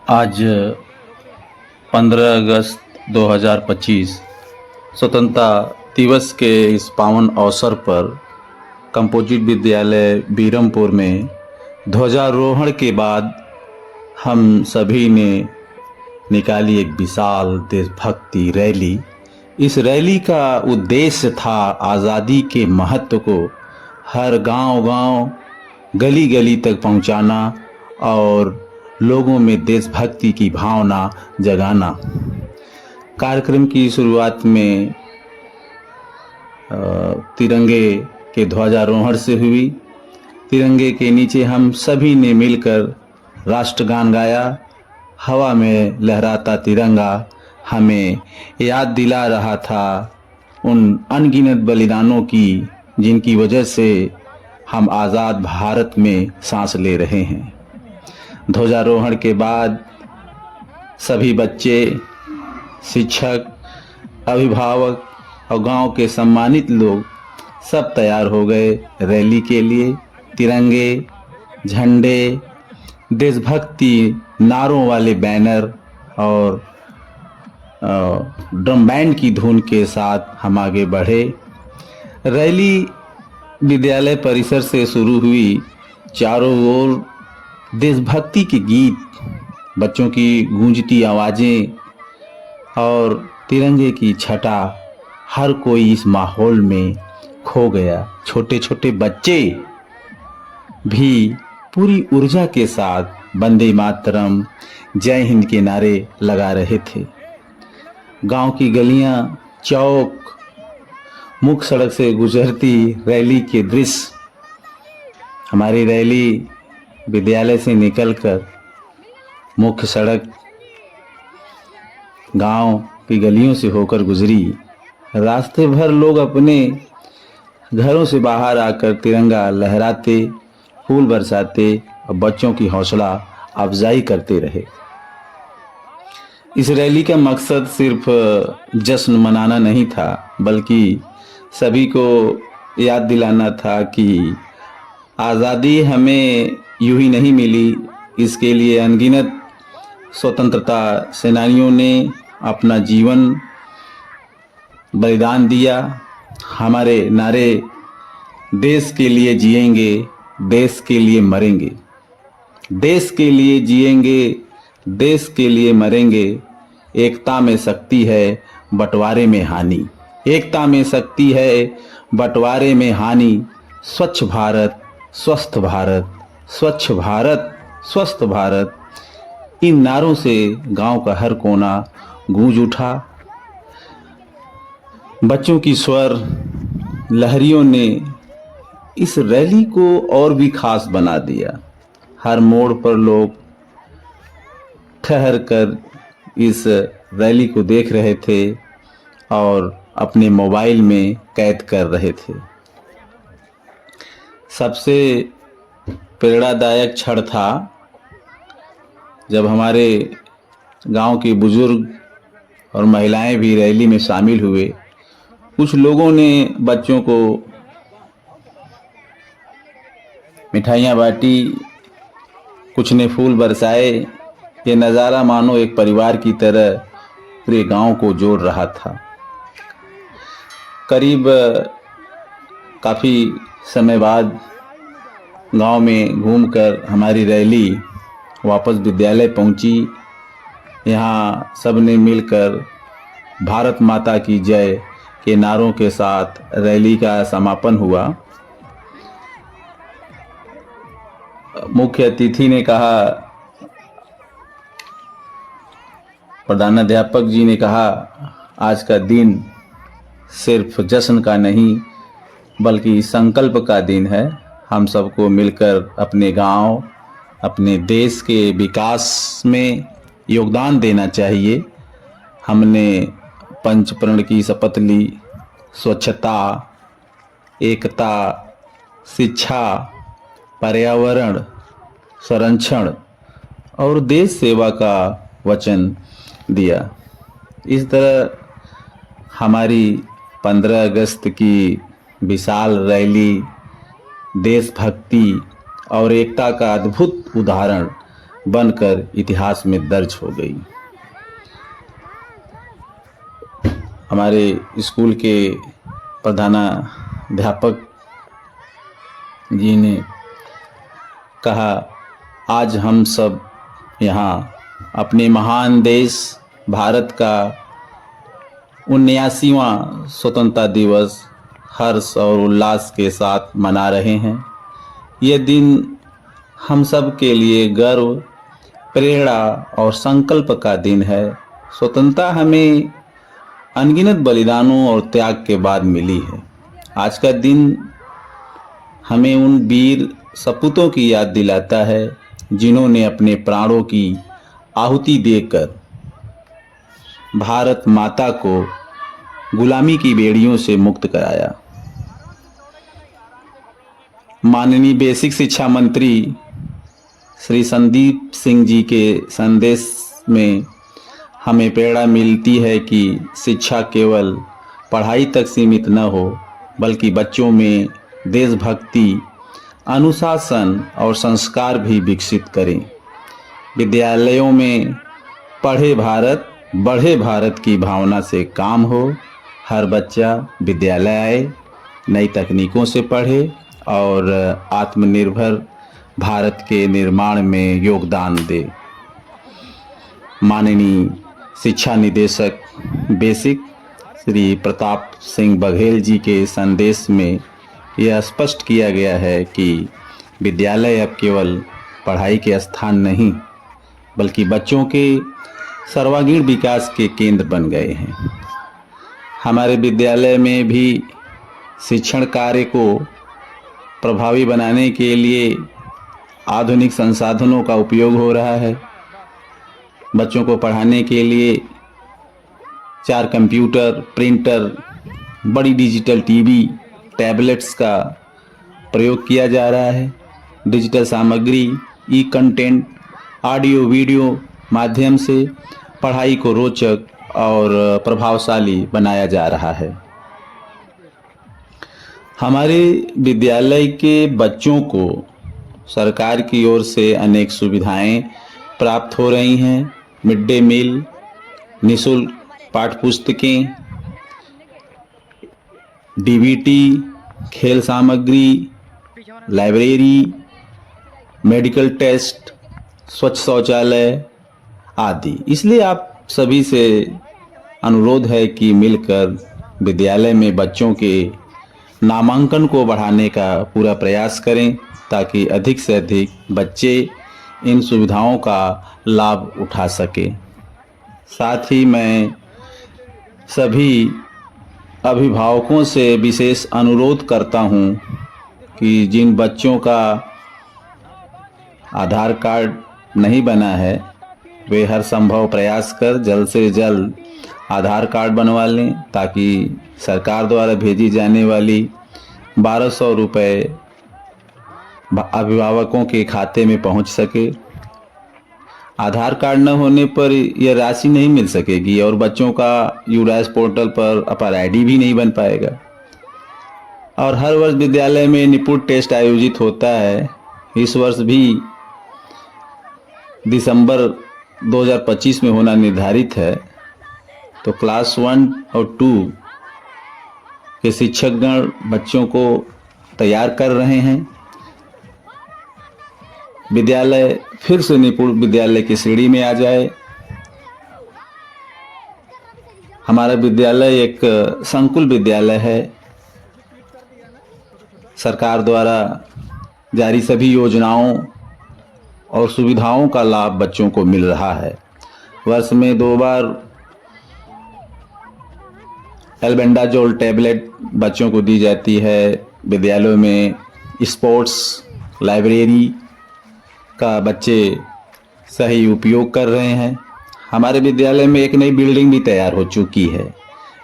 आज 15 अगस्त 2025 स्वतंत्रता दिवस के इस पावन अवसर पर कंपोजिट विद्यालय बीरमपुर में ध्वजारोहण के बाद हम सभी ने निकाली एक विशाल देशभक्ति रैली। इस रैली का उद्देश्य था आज़ादी के महत्व को हर गांव-गांव, गली-गली तक पहुंचाना और लोगों में देशभक्ति की भावना जगाना। कार्यक्रम की शुरुआत में तिरंगे के ध्वजारोहण से हुई। तिरंगे के नीचे हम सभी ने मिलकर राष्ट्रगान गाया। हवा में लहराता तिरंगा हमें याद दिला रहा था उन अनगिनत बलिदानों की, जिनकी वजह से हम आज़ाद भारत में सांस ले रहे हैं। ध्वजारोहण के बाद सभी बच्चे, शिक्षक, अभिभावक और गांव के सम्मानित लोग सब तैयार हो गए रैली के लिए। तिरंगे, झंडे, देशभक्ति नारों वाले बैनर और ड्रम बैंड की धुन के साथ हम आगे बढ़े। रैली विद्यालय परिसर से शुरू हुई। चारों ओर देशभक्ति के गीत, बच्चों की गूंजती आवाज़ें और तिरंगे की छटा, हर कोई इस माहौल में खो गया। छोटे छोटे बच्चे भी पूरी ऊर्जा के साथ वंदे मातरम, जय हिंद के नारे लगा रहे थे। गांव की गलियां, चौक, मुख्य सड़क से गुजरती रैली के दृश्य, हमारी रैली विद्यालय से निकलकर मुख्य सड़क गांव की गलियों से होकर गुजरी। रास्ते भर लोग अपने घरों से बाहर आकर तिरंगा लहराते, फूल बरसाते और बच्चों की हौसला अफजाई करते रहे। इस रैली का मकसद सिर्फ जश्न मनाना नहीं था, बल्कि सभी को याद दिलाना था कि आज़ादी हमें यूं ही नहीं मिली। इसके लिए अनगिनत स्वतंत्रता सेनानियों ने अपना जीवन बलिदान दिया। हमारे नारे देश के लिए जिएंगे, देश के लिए मरेंगे, देश के लिए जिएंगे, देश के लिए मरेंगे। एकता में शक्ति है, बंटवारे में हानि। एकता में शक्ति है, बंटवारे में हानि। स्वच्छ भारत, स्वस्थ भारत, स्वच्छ भारत, स्वस्थ भारत। इन नारों से गांव का हर कोना गूंज उठा। बच्चों की स्वर लहरियों ने इस रैली को और भी खास बना दिया। हर मोड़ पर लोग ठहर कर इस रैली को देख रहे थे और अपने मोबाइल में कैद कर रहे थे। सबसे प्रेरणादायक क्षण था जब हमारे गांव के बुजुर्ग और महिलाएं भी रैली में शामिल हुए। कुछ लोगों ने बच्चों को मिठाइयाँ बांटी, कुछ ने फूल बरसाए। ये नज़ारा मानो एक परिवार की तरह पूरे गांव को जोड़ रहा था। करीब काफ़ी समय बाद गांव में घूमकर हमारी रैली वापस विद्यालय पहुंची। यहाँ सब ने मिलकर भारत माता की जय के नारों के साथ रैली का समापन हुआ। मुख्य अतिथि ने कहा, प्रधानाध्यापक जी ने कहा, आज का दिन सिर्फ जश्न का नहीं बल्कि संकल्प का दिन है। हम सबको मिलकर अपने गांव, अपने देश के विकास में योगदान देना चाहिए। हमने पंचप्रण की शपथ ली। स्वच्छता, एकता, शिक्षा, पर्यावरण संरक्षण और देश सेवा का वचन दिया। इस तरह हमारी 15 अगस्त की विशाल रैली देशभक्ति और एकता का अद्भुत उदाहरण बनकर इतिहास में दर्ज हो गई। हमारे स्कूल के प्रधानाध्यापक जी ने कहा, आज हम सब यहाँ अपने महान देश भारत का 79वां स्वतंत्रता दिवस हर्ष और उल्लास के साथ मना रहे हैं। यह दिन हम सब के लिए गर्व, प्रेरणा और संकल्प का दिन है। स्वतंत्रता हमें अनगिनत बलिदानों और त्याग के बाद मिली है। आज का दिन हमें उन वीर सपूतों की याद दिलाता है जिन्होंने अपने प्राणों की आहुति देकर भारत माता को गुलामी की बेड़ियों से मुक्त कराया। माननीय बेसिक शिक्षा मंत्री श्री संदीप सिंह जी के संदेश में हमें प्रेरणा मिलती है कि शिक्षा केवल पढ़ाई तक सीमित न हो, बल्कि बच्चों में देशभक्ति, अनुशासन और संस्कार भी विकसित करें। विद्यालयों में पढ़े भारत बढ़े भारत की भावना से काम हो। हर बच्चा विद्यालय आए, नई तकनीकों से पढ़े और आत्मनिर्भर भारत के निर्माण में योगदान दे। माननीय शिक्षा निदेशक बेसिक श्री प्रताप सिंह बघेल जी के संदेश में यह स्पष्ट किया गया है कि विद्यालय अब केवल पढ़ाई के स्थान नहीं, बल्कि बच्चों के सर्वांगीण विकास के केंद्र बन गए हैं। हमारे विद्यालय में भी शिक्षण कार्य को प्रभावी बनाने के लिए आधुनिक संसाधनों का उपयोग हो रहा है। बच्चों को पढ़ाने के लिए 4 कंप्यूटर, प्रिंटर, बड़ी डिजिटल टीवी, टैबलेट्स का प्रयोग किया जा रहा है। डिजिटल सामग्री, ई कंटेंट, ऑडियो वीडियो माध्यम से पढ़ाई को रोचक और प्रभावशाली बनाया जा रहा है। हमारे विद्यालय के बच्चों को सरकार की ओर से अनेक सुविधाएं प्राप्त हो रही हैं। मिड डे मील, निःशुल्क पाठ्य पुस्तकें, डीवीटी, खेल सामग्री, लाइब्रेरी, मेडिकल टेस्ट, स्वच्छ शौचालय आदि। इसलिए आप सभी से अनुरोध है कि मिलकर विद्यालय में बच्चों के नामांकन को बढ़ाने का पूरा प्रयास करें, ताकि अधिक से अधिक बच्चे इन सुविधाओं का लाभ उठा सकें। साथ ही मैं सभी अभिभावकों से विशेष अनुरोध करता हूं कि जिन बच्चों का आधार कार्ड नहीं बना है, वे हर संभव प्रयास कर जल्द से जल्द आधार कार्ड बनवा लें, ताकि सरकार द्वारा भेजी जाने वाली 1200 रुपये अभिभावकों के खाते में पहुंच सके। आधार कार्ड न होने पर यह राशि नहीं मिल सकेगी और बच्चों का यूडाइस पोर्टल पर अपर आईडी भी नहीं बन पाएगा। और हर वर्ष विद्यालय में निपुण टेस्ट आयोजित होता है। इस वर्ष भी दिसंबर 2025 में होना निर्धारित है। तो क्लास 1 और 2 के शिक्षकगण बच्चों को तैयार कर रहे हैं। विद्यालय फिर से निपुण विद्यालय की श्रेणी में आ जाए। हमारा विद्यालय एक संकुल विद्यालय है। सरकार द्वारा जारी सभी योजनाओं और सुविधाओं का लाभ बच्चों को मिल रहा है। वर्ष में 2 बार एल्बेंडाजोल टैबलेट बच्चों को दी जाती है। विद्यालयों में स्पोर्ट्स, लाइब्रेरी का बच्चे सही उपयोग कर रहे हैं। हमारे विद्यालय में एक नई बिल्डिंग भी तैयार हो चुकी है।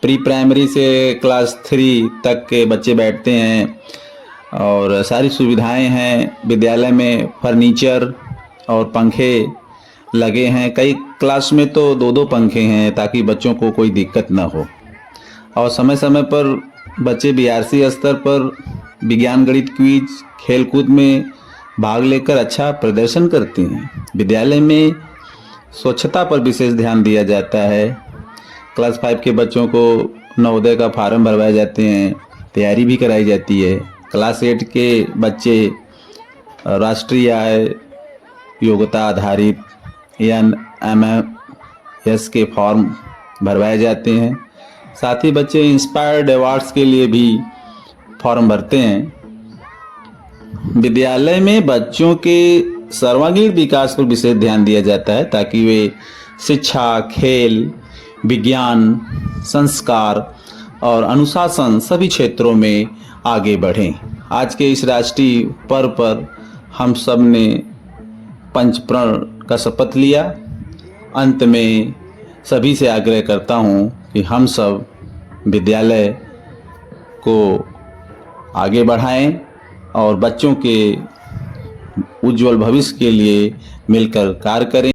प्री प्राइमरी से क्लास 3 तक के बच्चे बैठते हैं और सारी सुविधाएं हैं। विद्यालय में फर्नीचर और पंखे लगे हैं। कई क्लास में तो 2-2 पंखे हैं, ताकि बच्चों को कोई दिक्कत ना हो। और समय समय पर बच्चे बीआरसी स्तर पर विज्ञान, गणित, क्विज, खेलकूद में भाग लेकर अच्छा प्रदर्शन करते हैं। विद्यालय में स्वच्छता पर विशेष ध्यान दिया जाता है। क्लास 5 के बच्चों को नवोदय का फार्म भरवाए जाते हैं, तैयारी भी कराई जाती है। क्लास 8 के बच्चे राष्ट्रीय आय योग्यता आधारित NMS के फॉर्म भरवाए जाते हैं। साथ ही बच्चे इंस्पायर्ड अवार्ड्स के लिए भी फॉर्म भरते हैं। विद्यालय में बच्चों के सर्वांगीण विकास पर विशेष ध्यान दिया जाता है ताकि वे शिक्षा, खेल, विज्ञान, संस्कार और अनुशासन सभी क्षेत्रों में आगे बढ़ें। आज के इस राष्ट्रीय पर्व पर हम सब ने पंचप्रण का शपथ लिया। अंत में सभी से आग्रह करता हूँ कि हम सब विद्यालय को आगे बढ़ाएं और बच्चों के उज्जवल भविष्य के लिए मिलकर कार्य करें।